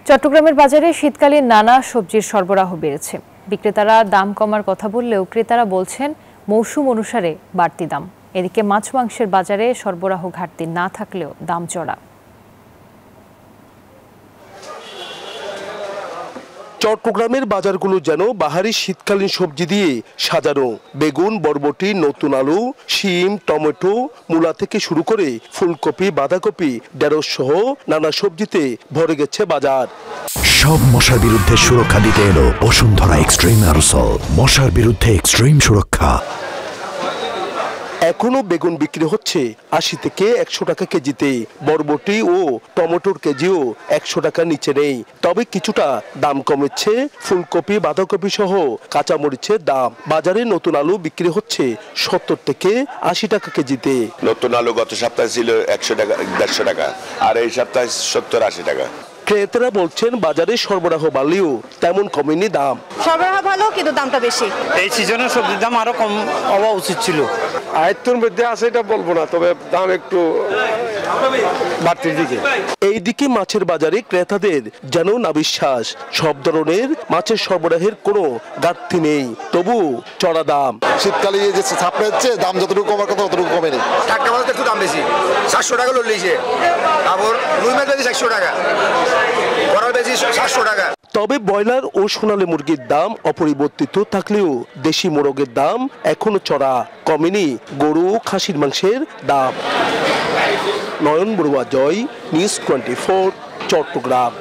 চট্টগ্রামের বাজারে শীতকালীন নানা সবজির সরবরাহ বেড়েছে। বিক্রেতারা দাম কমার কথা বললেও ক্রেতারা বলছেন মৌসুম অনুসারে বাড়তি দাম। এদিকে মাছ মাংসের বাজারে সরবরাহ ঘাটতি না থাকলেও দাম চড়া। চট্টগ্রামের বাজারগুলো যেন বাহারি শীতকালীন সবজি দিয়ে সাজানো। বেগুন, বরবটি, নতুন আলু, শিম, টমেটো, মূলা থেকে শুরু করে ফুলকপি, বাঁধাকপি, ঢেঁড়স সহ নানা সবজিতে ভরে গেছে বাজার। সব মশার বিরুদ্ধে সুরক্ষা দিতে এলো বসুন্ধরা এক্সট্রিম অ্যারোসল, মশার বিরুদ্ধে এক্সট্রিম সুরক্ষা। এখনো বেগুন বিক্রি হচ্ছে 80 থেকে 100 টাকা কেজিতে। বরবটি ও টমেটোর কেজিও 100 টাকার নিচে নেই। তবে কিছুটা দাম কমেছে ফুলকপি, বাঁধাকপি সহ কাঁচামরিচের দাম। বাজারে নতুন আলু বিক্রি হচ্ছে 70 থেকে 80 টাকা কেজিতে। নতুন আলু গত সপ্তাহে ছিল 100 টাকা, 150 টাকা, আর এই সপ্তাহে 70-80 টাকা। ক্রেতারা বলছেন বাজারে সরবরাহ বাড়লেও তেমন কমেনি দাম। সরবরাহ ভালো, কিন্তু দামটা বেশি। এই সিজনে সবজির দাম আরো কম হওয়া উচিত ছিল। আয়ত্তের মধ্যে আছে এটা বলবো না, তবে দাম একটু বাড়তির দিকে। এইদিকে মাছের বাজারে ক্রেতাদের যেন না বিশ্বাস। সব ধরনের মাছের সরবরাহের কোনো ঘাটতি নেই, তবু চড়া দাম। শীতকালে যে ছাপ হচ্ছে, দাম যতটুকু কমার কথা ততটুকু কমেনি। টাটকা মাছ একটু দাম বেশি, 700 টাকা লইছে। তারপর রুই মাছ বেশি 100 টাকা, বড় বেশি 700 টাকা। তবে ব্রয়লার ও সোনালী মুরগির দাম অপরিবর্তিত থাকলেও দেশি মোরগের দাম এখনো চড়া। কমেনি গরু, খাসির মাংসের দাম। নয়ন বড়ুয়া, জয়, নিউজ 24, চট্টগ্রাম।